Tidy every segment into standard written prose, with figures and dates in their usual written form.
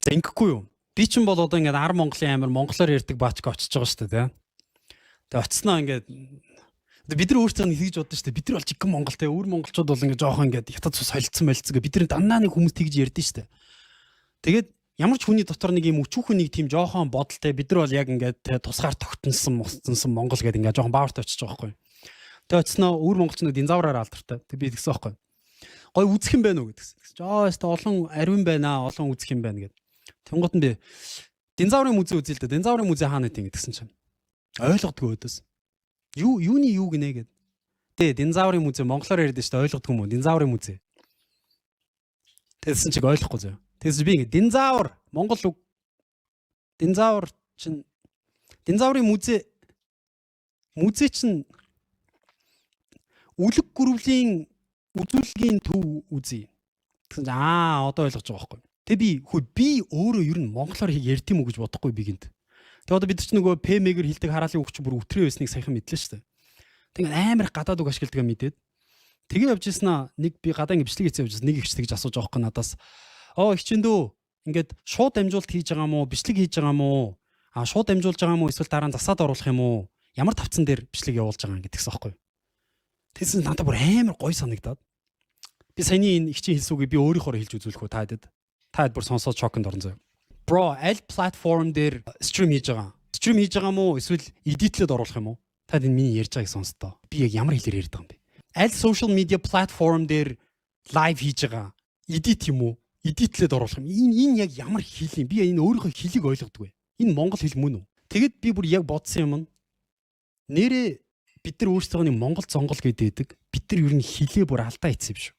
За ингэхгүй юу? Би ч юм бол одоо ингээд ар Монголын амир монголоор ярьдаг баачг очиж байгаа шүү дээ. Тэгээ очсноо ингээд бид нар өөрсдөө нэг хийж бодсон шүү дээ. Бид нар бол жигэн Монгол те өөр монголчууд бол ингээд жоохон ингээд хятад цус солилцсон байлцгаа бид нар дандаа нэг хүмүүс тэгж ярьдэн шүү дээ. Тэгээд ямар ч хүний дотор нэг юм өчүүхэн нэг тийм жоохон бодолтой бид нар бол яг ингээд тусгаар тогтносон Монгол гэдэг ингээд жоохон баавартай очиж байгаа байхгүй. Тэгээ очсноо өөр монголчнууд динзавраар алдартай. Тэг би тэгсэн байхгүй. Гой үзэх юм байна уу гэдгсэн. Жоо олон ариун байна аа, олон үзэх юм байна гэд. Тэнгуут нь би динзаврын музей үзээ л дээ. Динзаврын музей хаана гэдэг гэсэн чинь ойлгодгүй өдөөс. Юуны юу гинэ гэд. Тэ динзаврын музей монголоор ярьдэн шүү дээ ойлгодгүй юм уу? Динзаврын музей. Тэгсэн чиг ойлгохгүй зөө. Тэгсэн би ингэ динзавр монгол үг динзавр чинь динзаврын музей чинь үлэг гүрвлийн үзүүлгийн төв үзье. Тэгсэн одоо ойлгож байгаа байхгүй. Тэг би өөрөө ер нь монголоор ярьд юм уу гэж бодохгүй би гинт. Тэг одоо бид ч нөгөө ПМ-гээр хилдэг хараалын үг чи бүр өтрөө байсныг саяхан мэдлээ шүү дээ. Тэг амар гадаад үг ашигладаг мэдээд. Тэгээ явж ирсэн нэг би гадаа ингэ бичлэг хийцээ явж нэг ихч тэгж асууж байгаа байхгүй надаас. Ихчэндөө ингээд шууд дамжуулалт хийж байгаа мó бичлэг хийж байгаа мó шууд дамжуулж байгаа мó эсвэл дараа нь засаад оруулах юм уу? Ямар тавцан дээр бичлэг явуулж байгаа юм гэдгсэн байхгүй. Тэгсэн надад бүр амар гой санагдаад. Би саяны энэ ихчийн хэлсүүгээ би өөрийнхөө хэлж үзүүлэх үү таад бүр сонсоод шоконд орсон заяа. Bro, аль платформ дээр стрим хийж байгаа? Стрим хийж байгаа мó эсвэл эдитлээд оруулах юм уу? Таад энэ миний ярьж байгааг сонстоо. Би яг ямар хэлээр ярьдаг юм бэ? Аль social media platform дээр лайв хийж байгаа? Эдит юм уу? Эдитлээд оруулах юм. Энэ яг ямар хэл юм? Би энэ өөрийнхөө хэлийг ойлгодгүй. Энэ монгол хэл мөн үү? Тэгэд би бүр яг бодсон юм нь нэрээ бид нар өөрсдөө нэг монгол зонгол гэдэг. Бид нар ер нь хэлээ бүр алдаа ийцсэн юм шүү.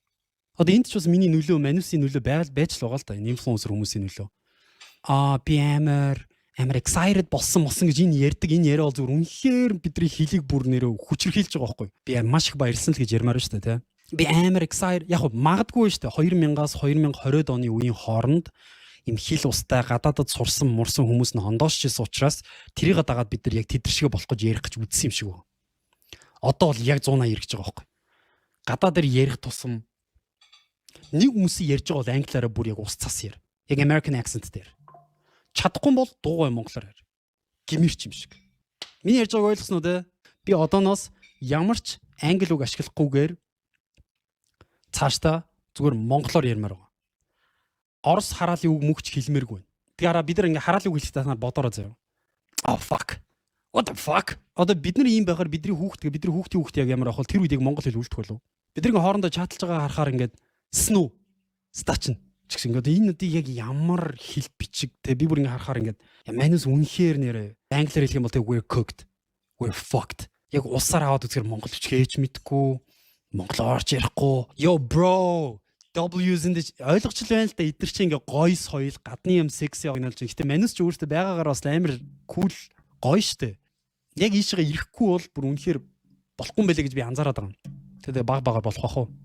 Одоо энд ч бас миний нөлөө, манусийн нөлөө байж л байгаа л да. Энэ инфлюенсер хүмүүсийн нөлөө. Би амар excited болсон гэж энэ ярьдаг. Энэ яриа бол зөвхөн үнэхээр бидний хэлийг бүр нэрээ хүчрхийлж байгаа байхгүй. Би маш их баярлсан л гэж ярмаар шүү дээ, тэ. Би амар excited. Яг магадгүй шүү дээ. 2000-аас 2020 оны үеийн хооронд им хил устай гадаадд сурсан мурсан хүмүүс нь хондоошчихсан учраас тэрийг дагаад бид нар яг тэдэр шиг болох гэж ярих гэж үзсэн юм шиг байна. Одоо бол яг 180 ирж байгаа байхгүй. Гадаа дээр ярих тусам нэг хүмүүсийн ярьж байгаа бол англиараа бүр яг ус цас яар. Яг American accent дээр. Чадахгүй бол дуугай монголоор яар. Гимэрч юм шиг. Миний ярьж байгааг ойлгосноо те. Би одооноос ямар ч англи үг ашиглахгүйгээр цаашдаа зүгээр монголоор ярмаар байгаа. Орос хараалын үг мөгч хэлмээргүй. Тэгэхээр бид нар ингээ хараалын үг хэлэхдээ танаар бодороо заяа. Oh fuck. What the fuck? Одоо бид нар ийм байхаар бидний хүүхд яг ямар авах вэ? Тэр үед яг монгол хэл үлдэх болов. Бидний хоорондоо чаталж байгаа харахаар ингээд снүү стачин ч гэсэн ингээд энэ үдийг яг ямар хэл бичиг те би бүр ингээд харахаар ингээд манус үнэхээр нэрээ англиар хэлэх юм бол те we're cooked, we're fucked. Яг усаар аваад үзэхээр монгол хэл хийж мэдгүй, монголоор ч ярихгүй. Yo bro, W's энэ ойлгоч л байна л да эдгэр чи ингээд гой соёл, гадны юм секси огнолж. Гэтэ манус ч өөртөө байгаагаар бас амар кул гоё штэ. Яг ийшээ ирэхгүй бол бүр үнэхээр болохгүй юм байлээ гэж би анзаараад байгаа юм. Тэгээ баг болох байх уу?